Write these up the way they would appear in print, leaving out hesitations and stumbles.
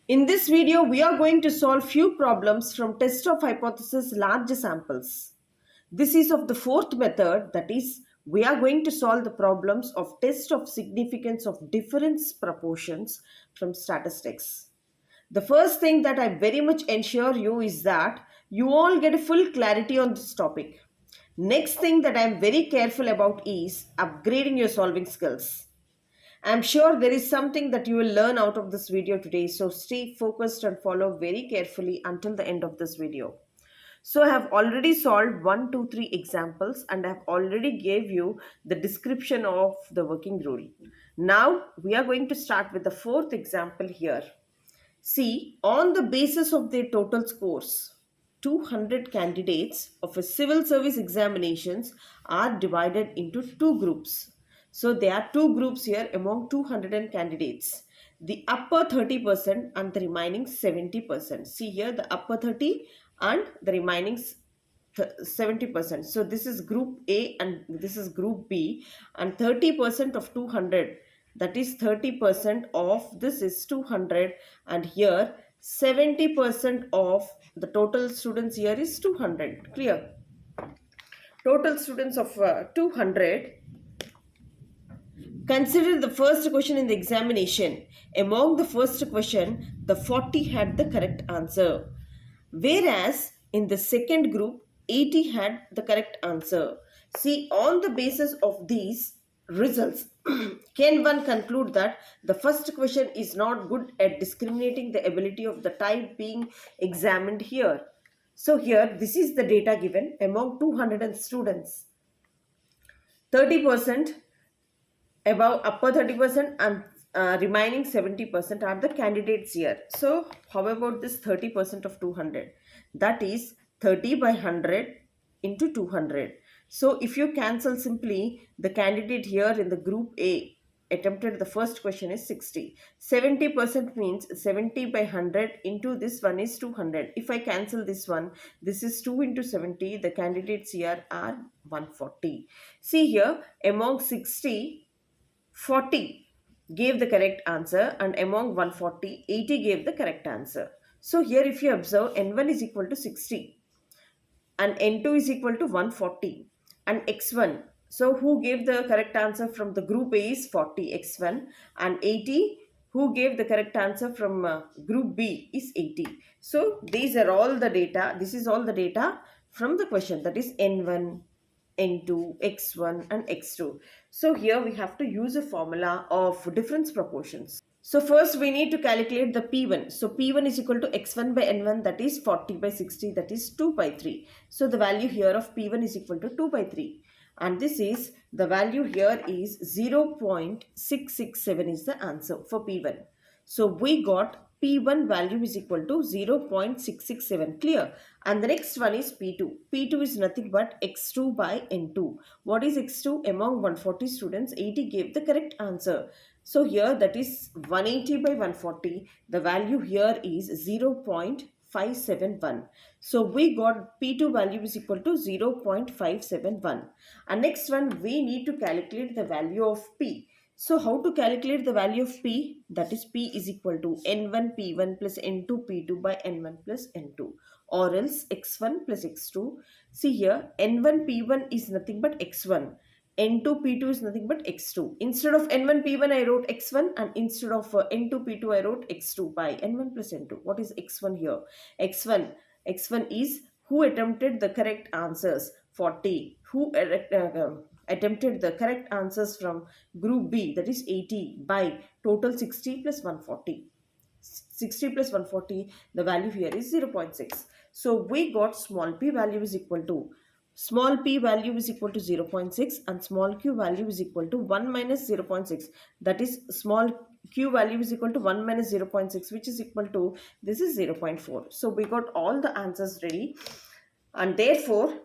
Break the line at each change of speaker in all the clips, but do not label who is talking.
In this video, we are going to solve few problems from test of hypothesis large samples. This is of the fourth method, that is, we are going to solve the problems of test of significance of difference proportions from statistics. The first thing that I very much ensure you is that you all get a full clarity on this topic. Next thing that I am very careful about is upgrading your solving skills. I'm sure there is something that you will learn out of this video today, so stay focused and follow very carefully until the end of this video. So I have already solved 1, 2, 3 examples and I have already gave you the description of the working rule. Now we are going to start with the fourth example here. See, on the basis of their total scores, 200 candidates of a civil service examinations are divided into two groups. So there are two groups here among 200 candidates. The upper 30% and the remaining 70%. See here the upper 30 and the remaining 70%. So this is group A and this is group B, and 30% of 200, that is 30% of this is 200, and here 70% of the total students here is 200. Clear? Total students of 200. Consider the first question in the examination. Among the first question, the 40 had the correct answer, whereas in the second group, 80 had the correct answer. See, on the basis of these results, can one conclude that the first question is not good at discriminating the ability of the type being examined here? So here, this is the data given among 200 students. 30% above upper 30% and remaining 70% are the candidates here. So how about this 30% of 200? That is 30 by 100 into 200. So if you cancel simply, the candidate here in the group A attempted the first question is 60. 70% means 70 by 100 into this one is 200. If I cancel this one, this is 2 into 70. The candidates here are 140. See here, among 60, 40 gave the correct answer, and among 140, 80 gave the correct answer. So here if you observe, N1 is equal to 60 and N2 is equal to 140 and X1. So who gave the correct answer from the group A is 40, X1, and 80 who gave the correct answer from group B is 80. So these are all the data. This is all the data from the question, that is N1, N2, X1 and X2. So here we have to use a formula of difference proportions. So first we need to calculate the P1. So P1 is equal to X1 by N1, that is 40 by 60, that is 2 by 3. So the value here of P1 is equal to 2 by 3. And this is, the value here is 0.667 is the answer for P1. So we got P1 value is equal to 0.667. Clear? And the next one is P2. P2 is nothing but X2 by N2. What is X2? Among 140 students, 80 gave the correct answer. So here that is 180 by 140. The value here is 0.571. So we got P2 value is equal to 0.571. And next one, we need to calculate the value of P. So how to calculate the value of P? That is P is equal to N1 P1 plus N2 P2 by N1 plus N2, or else X1 plus X2. See here, N1 P1 is nothing but X1. N2 P2 is nothing but X2. Instead of N1 P1 I wrote X1, and instead of N2 P2 I wrote X2 by N1 plus N2. What is X1 here? X1 is who attempted the correct answers, 40. Who attempted the correct answers from group B, that is 80, by total 60 plus 140. 60 plus 140, the value here is 0.6. So we got small p value is equal to, small p value is equal to 0.6 and small q value is equal to 1 minus 0.6. That is, small q value is equal to 1 minus 0.6, which is equal to, this is 0.4. So we got all the answers ready, and therefore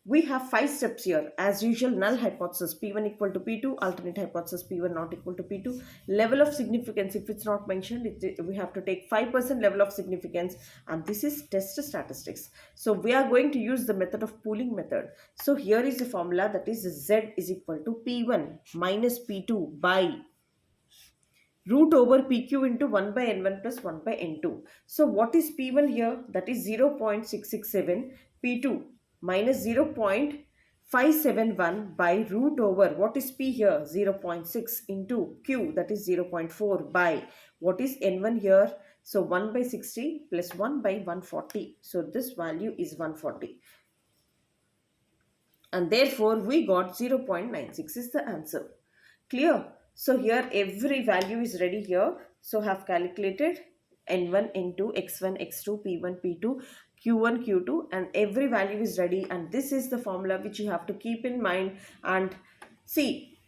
we have 5 steps here. As usual, null hypothesis P1 equal to P2, alternate hypothesis P1 not equal to P2. Level of significance, if it's not mentioned, we have to take 5% level of significance, and this is test statistics. So we are going to use the method of pooling method. So here is the formula, that is Z is equal to P1 minus P2 by root over PQ into 1 by N1 plus 1 by N2. So what is P1 here? That is 0.667. P2 minus 0.571 by root over, what is P here? 0.6 into Q, that is 0.4 by, what is N1 here? So 1 by 60 plus 1 by 140. So this value is 140. And therefore we got 0.96 is the answer. Clear? So here every value is ready here. So have calculated N1, N2, X1, X2, P1, P2, Q1, Q2, and every value is ready, and this is the formula which you have to keep in mind. And see,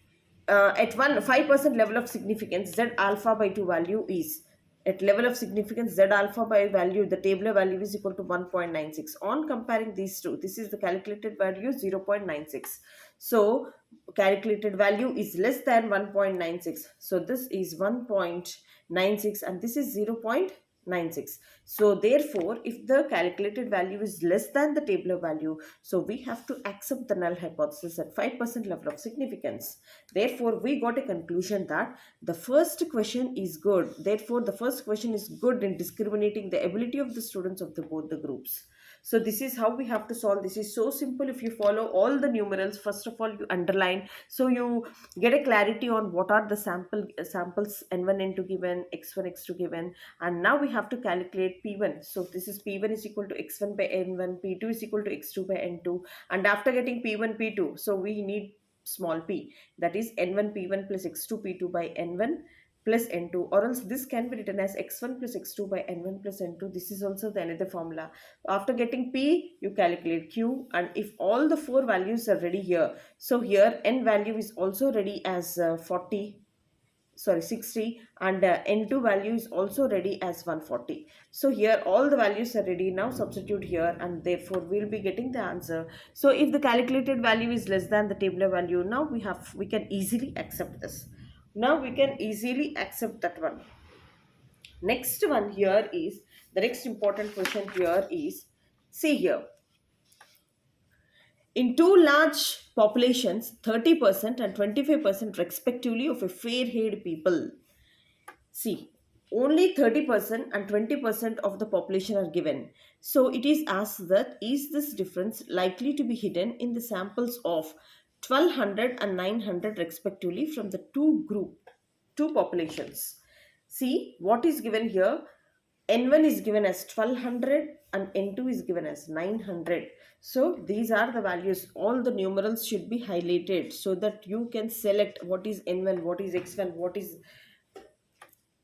at 5% level of significance, Z alpha by 2 value is, at level of significance Z alpha by value, the tabular value is equal to 1.96. On comparing these two, this is the calculated value 0.96. So calculated value is less than 1.96. So this is 1.96 and this is 0.96. So therefore, if the calculated value is less than the tabular value, so we have to accept the null hypothesis at 5% level of significance. Therefore, we got a conclusion that the first question is good. Therefore, the first question is good in discriminating the ability of the students of both the groups. So this is how we have to solve. This is so simple. If you follow all the numerals, first of all you underline, so you get a clarity on what are the samples N1, N2 given, X1, X2 given, and now we have to calculate P1. So this is P1 is equal to X1 by N1, P2 is equal to X2 by N2, and after getting P1, P2, so we need small p, that is N1 P1 plus X2 P2 by N1 plus N2, or else this can be written as X1 plus X2 by N1 plus N2. This is also the another formula. After getting P, you calculate Q, and if all the four values are ready here, so here N value is also ready as 60, and N2 value is also ready as 140. So here all the values are ready. Now substitute here, and therefore we'll be getting the answer. So if the calculated value is less than the tabular value, now we can easily accept this. Now we can easily accept that one. Next one here is, the next important question here is, see here, in two large populations, 30% and 25% respectively of a fair-haired people. See, only 30% and 20% of the population are given. So it is asked that, is this difference likely to be hidden in the samples of 1200 and 900 respectively from the two populations? See, what is given here? N1 is given as 1200 and N2 is given as 900. So these are the values. All the numerals should be highlighted so that you can select what is N1, what is X1, what is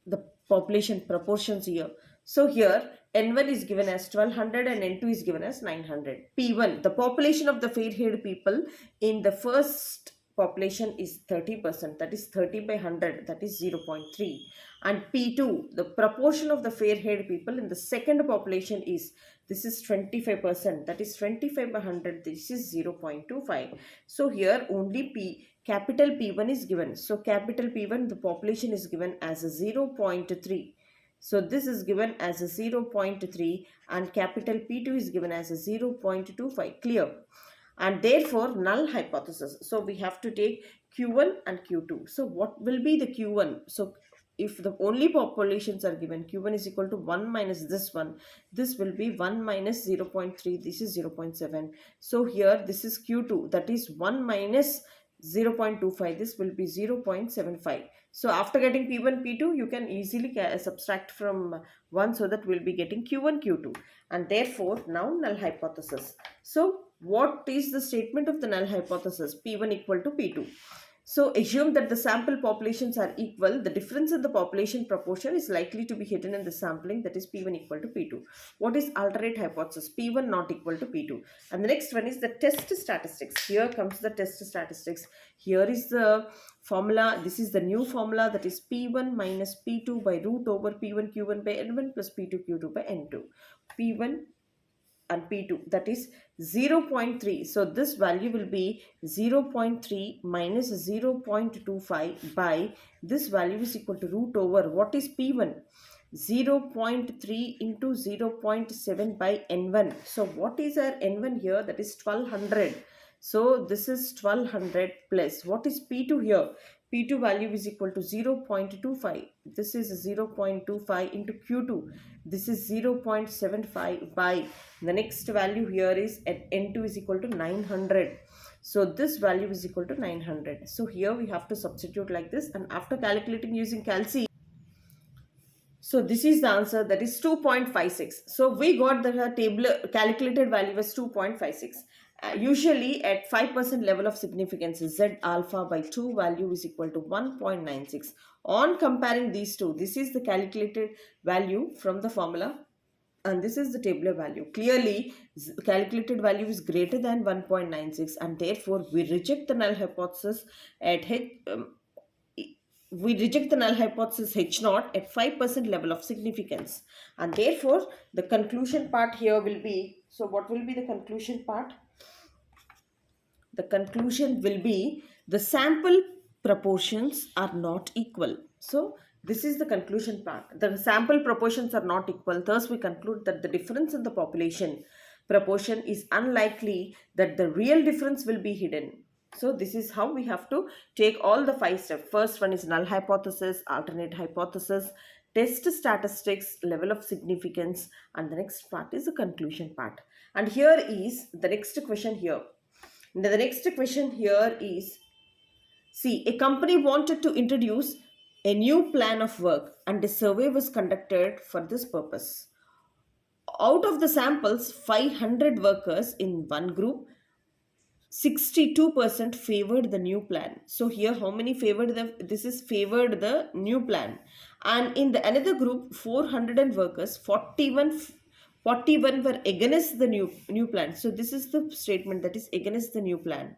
the population proportions here. So here N1 is given as 1200 and N2 is given as 900. P1, the population of the fair-haired people in the first population is 30%, that is 30 by 100, that is 0.3. And P2, the proportion of the fair-haired people in the second population is, this is 25%, that is 25 by 100, this is 0.25. So here only capital P1 is given. So capital P1, the population is given as a 0.3. So this is given as a 0.3 and capital P2 is given as a 0.25. Clear? And therefore null hypothesis. So we have to take Q1 and Q2. So what will be the Q1? So if the only populations are given, Q1 is equal to 1 minus this one. This will be 1 minus 0.3. This is 0.7. So here this is Q2. That is 1 minus 0.25. This will be 0.75. So after getting P1, P2, you can easily subtract from 1, so that we'll be getting Q1, Q2. And therefore now null hypothesis. So what is the statement of the null hypothesis? P1 equal to P2. So assume that the sample populations are equal. The difference in the population proportion is likely to be hidden in the sampling, that is P1 equal to P2. What is alternate hypothesis? P1 not equal to P2. And the next one is the test statistics. Here comes the test statistics. Here is the formula. This is the new formula, that is P1 minus P2 by root over P1 Q1 by N1 plus P2 Q2 by N2. P1 and P2, that is 0.3. So this value will be 0.3 minus 0.25 by this value is equal to root over, what is P1? 0.3 into 0.7 by N1. So what is our N1 here? That is 1200. So this is 1200 plus, what is P2 here? P2 value is equal to 0.25. This is 0.25 into Q2. This is 0.75 by the next value here is at N2 is equal to 900. So this value is equal to 900. So here we have to substitute like this, and after calculating using calci, so this is the answer, that is 2.56. So we got the table calculated value was 2.56. Usually at 5% level of significance, Z alpha by 2 value is equal to 1.96. On comparing these two, this is the calculated value from the formula and this is the tabular value. Clearly, calculated value is greater than 1.96 and therefore we reject the null hypothesis at we reject the null hypothesis H naught at 5% level of significance. And therefore, the conclusion part here will be, so what will be the conclusion part? The conclusion will be the sample proportions are not equal. So, this is the conclusion part. The sample proportions are not equal. Thus, we conclude that the difference in the population proportion is unlikely that the real difference will be hidden. So this is how we have to take all the 5 steps. First one is null hypothesis, alternate hypothesis, test statistics, level of significance, and the next part is the conclusion part. And here is the next question here. The next question here is, see, a company wanted to introduce a new plan of work and a survey was conducted for this purpose. Out of the samples, 500 workers in one group, 62% favored the new plan. So here how many favored this is favored the new plan, and in the another group 400 workers, 41 were against the new plan. So this is the statement that is against the new plan.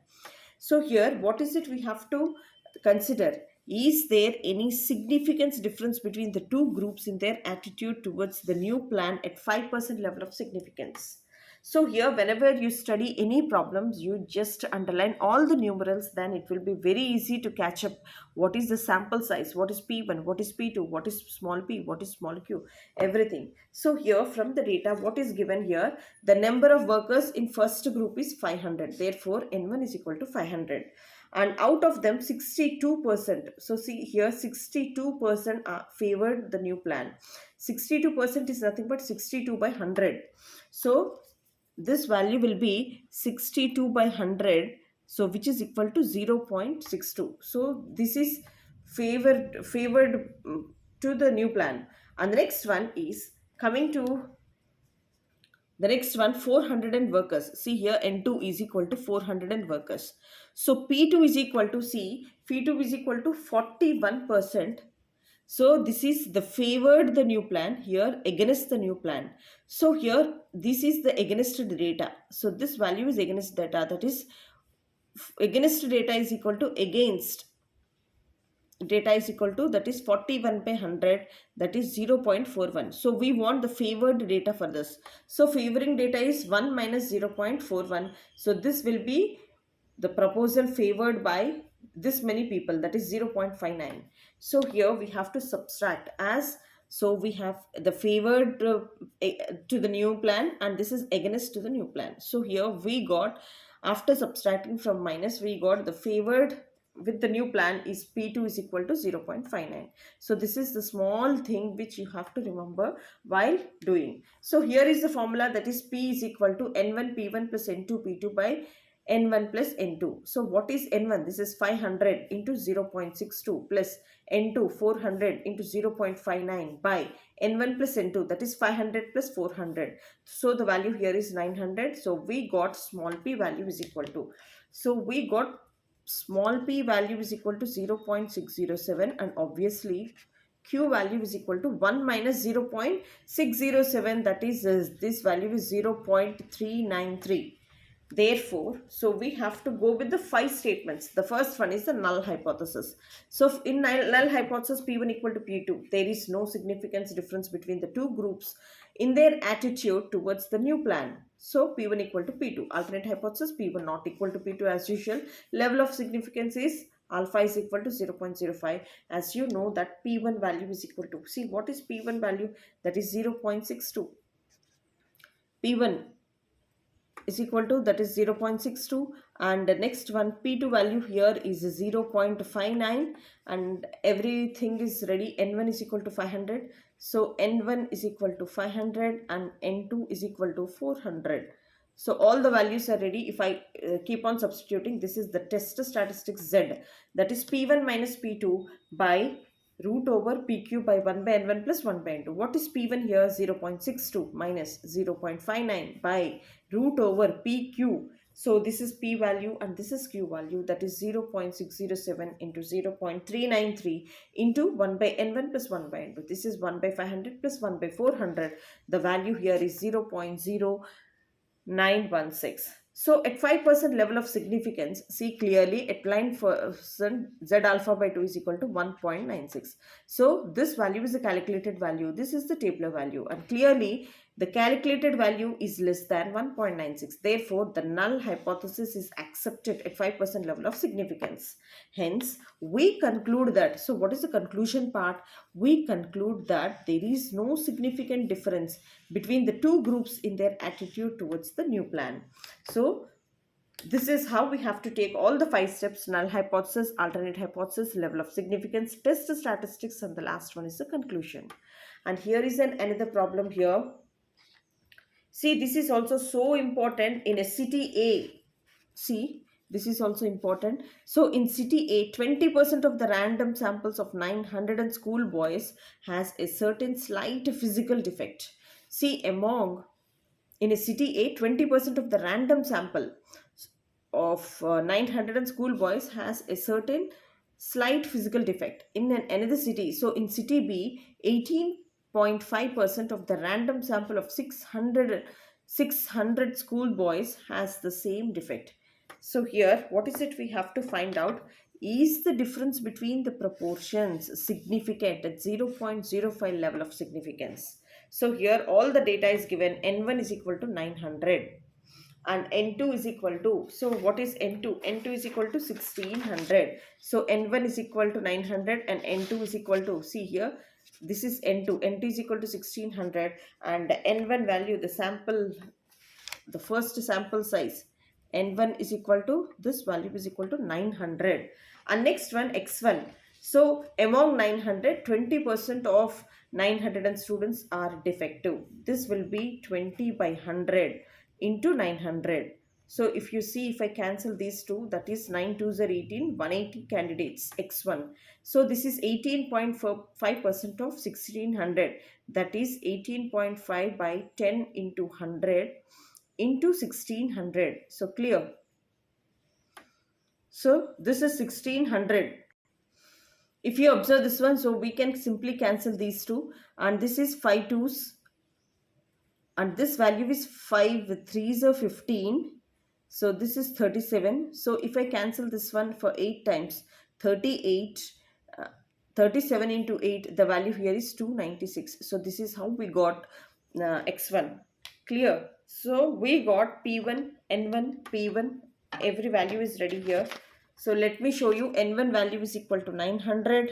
So here what is it we have to consider? Is there any significance difference between the two groups in their attitude towards the new plan at 5% level of significance? So here whenever you study any problems, you just underline all the numerals, then it will be very easy to catch up what is the sample size, what is P1, what is P2, what is small p, what is small q, everything. So here from the data what is given here, the number of workers in first group is 500, therefore N1 is equal to 500. And out of them 62%, so see here 62% favored the new plan. 62% is nothing but 62 by 100. So this value will be 62 by 100, so which is equal to 0.62. So this is favored to the new plan. And the next one is coming to the next one, 400 workers. See here N2 is equal to 400 workers. So P2 is equal to, see, P2 is equal to 41%. So this is the favored the new plan, here against the new plan. So here this is the against the data. So this value is against data, that is against data is equal to against data is equal to, that is 41 by 100, that is 0.41. So we want the favored data for this. So favoring data is 1 minus 0.41. So this will be the proposal favored by this many people, that is 0.59. So here we have to subtract, as so we have the favored to the new plan and this is against to the new plan. So here we got, after subtracting from minus, we got the favored with the new plan is P2 is equal to 0.59. So this is the small thing which you have to remember while doing. So here is the formula, that is P is equal to N1 P1 plus N2 P2 by N1 plus N2. So what is N1? This is 500 into 0.62 plus N2 400 into 0.59 by N1 plus N2, that is 500 plus 400. So the value here is 900. So we got small p value is equal to, so we got small p value is equal to 0.607 and obviously q value is equal to 1 minus 0.607, that is this value is 0.393. Therefore, so we have to go with the 5 statements. The first one is the null hypothesis. So in null hypothesis P1 equal to P2, there is no significance difference between the two groups in their attitude towards the new plan. So P1 equal to P2. Alternate hypothesis P1 not equal to P2 as usual. Level of significance is alpha is equal to 0.05. As you know that P1 value is equal to, see what is P1 value, that is 0.62. P1 is equal to, that is 0.62, and the next one P2 value here is 0.59, and everything is ready. N1 is equal to 500, so N1 is equal to 500 and N2 is equal to 400. So all the values are ready. If I keep on substituting, this is the test statistics Z, that is P1 minus P2 by root over PQ by 1 by N1 plus 1 by N2. What is P1 here? 0.62 minus 0.59 by root over PQ. So this is P value and this is Q value, that is 0.607 into 0.393 into 1 by N1 plus 1 by N2. This is 1 by 500 plus 1 by 400. The value here is 0.0916. So at 5% level of significance, see clearly at line percent Z alpha by 2 is equal to 1.96. So this value is the calculated value. This is the tabular value, and clearly the calculated value is less than 1.96. Therefore, the null hypothesis is accepted at 5% level of significance. Hence, we conclude that, so what is the conclusion part? We conclude that there is no significant difference between the two groups in their attitude towards the new plan. So, this is how we have to take all the 5 steps: null hypothesis, alternate hypothesis, level of significance, test statistics, and the last one is the conclusion. And here is another problem here. See, this is also so important in a city A. See, this is also important. So in city A, 20% of the random samples of 900 schoolboys has a certain slight physical defect. See, in a city A, 20% of the random sample of 900 schoolboys has a certain slight physical defect. In another city, so in city B, 18.5% of the random sample of 600 schoolboys has the same defect. So here, what is it we have to find out? Is the difference between the proportions significant at 0.05 level of significance? So here all the data is given. N1 is equal to 900 and N2 is equal to, so what is N2? N2 is equal to 1600. So N1 is equal to 900 and N2 is equal to, see here, this is N2. N2 is equal to 1600 and N1 value, the first sample size, N1 is equal to, this value is equal to 900. And next one, X1. So among 900, 20% of 900 students are defective. This will be 20 by 100 into 900. So if you see, if I cancel these two, that is 9 2s are 18, 180 candidates, X1. So this is 18.5% of 1600. That is 18.5 by 10 into 100 into 1600. So clear? So this is 1600. If you observe this one, so we can simply cancel these two, and this is 5 2s and this value is 5 with 3s are 15. So this is 37. So if I cancel this one for 8 times, 38, 37 into 8, the value here is 296. So this is how we got X1. Clear? So we got P1, N1, P1, every value is ready here. So let me show you. N1 value is equal to 900.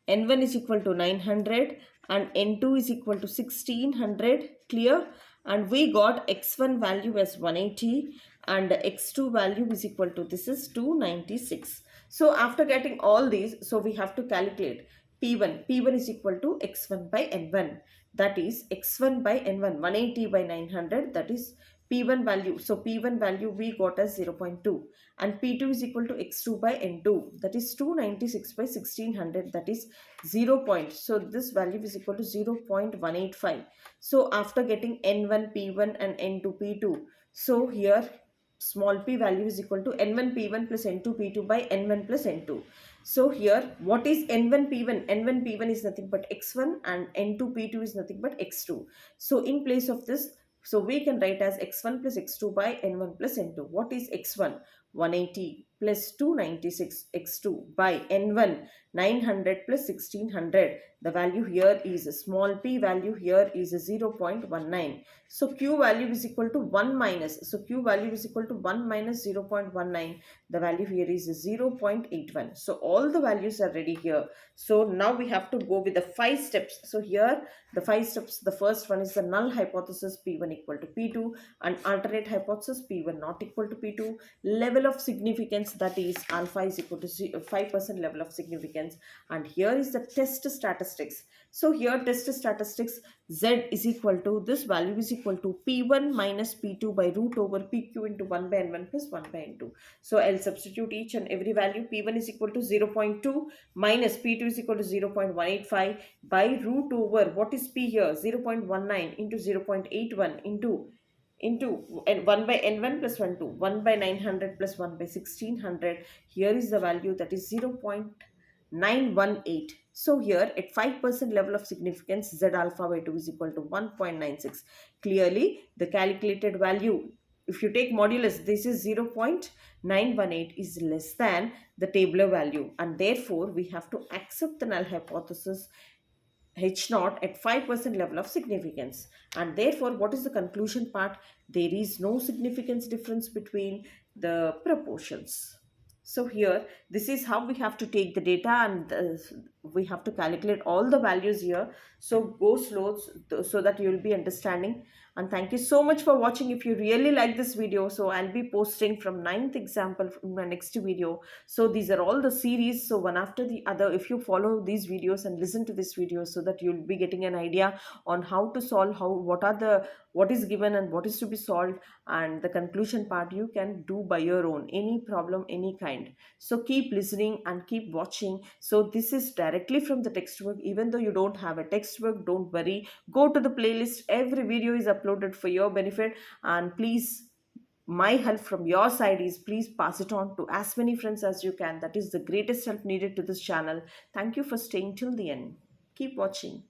N1 is equal to 900 and N2 is equal to 1600. Clear? And we got X1 value as 180 and X2 value is equal to, this is 296. So after getting all these, so we have to calculate P1. P1 is equal to X1 by N1. That is X1 by N1, 180 by 900, that is P1 value. So P1 value we got as 0.2 and P2 is equal to X2 by N2, that is 296 by 1600, that is 0. So this value is equal to 0.185. So after getting N1 P1 and N2 P2, so here small p value is equal to N1 P1 plus N2 P2 by N1 plus N2. So here what is N1 P1? N1 P1 is nothing but X1 and N2 P2 is nothing but X2. So in place of this, so we can write as X1 plus X2 by N1 plus N2. What is X1? 180. plus 296 x2 by n1 900 plus 1600. The value here is a small p value here is a 0.19. So q value is equal to 1 minus. So q value is equal to 1 minus 0.19. The value here is 0.81. So all the values are ready here. So now we have to go with the 5 steps. So here the 5 steps, the first one is the null hypothesis p1 equal to p2, and alternate hypothesis p1 not equal to p2, level of significance, that is alpha is equal to 5% level of significance, and here is the test statistics. So here test statistics, z is equal to, this value is equal to p1 minus p2 by root over pq into 1 by n1 plus 1 by n2. So I'll substitute each and every value. P1 is equal to 0.2 minus P2 is equal to 0.185 by root over, what is P here? 0.19 into 0.81 into and 1 by n1 plus 1 2, 1 by 900 plus 1 by 1600. Here is the value, that is 0.918. So here at 5% level of significance, z alpha by 2 is equal to 1.96. Clearly the calculated value, if you take modulus, this is 0.918 is less than the tabular value, and therefore we have to accept the null hypothesis H naught at 5% level of significance. And therefore, what is the conclusion part? There is no significance difference between the proportions. So here, this is how we have to take the data, and we have to calculate all the values here. So go slow so that you will be understanding. And thank you so much for watching. If you really like this video, so I'll be posting from 9th example in my next video. So these are all the series, so one after the other. If you follow these videos and listen to this video, so that you'll be getting an idea on how to solve, what is given and what is to be solved, and the conclusion part you can do by your own, any problem, any kind. So keep listening and keep watching. So this is directly from the textbook. Even though you don't have a textbook, don't worry, go to the playlist. Every video is uploaded for your benefit, and please, my help from your side is, please pass it on to as many friends as you can. That is the greatest help needed to this channel. Thank you for staying till the end. Keep watching.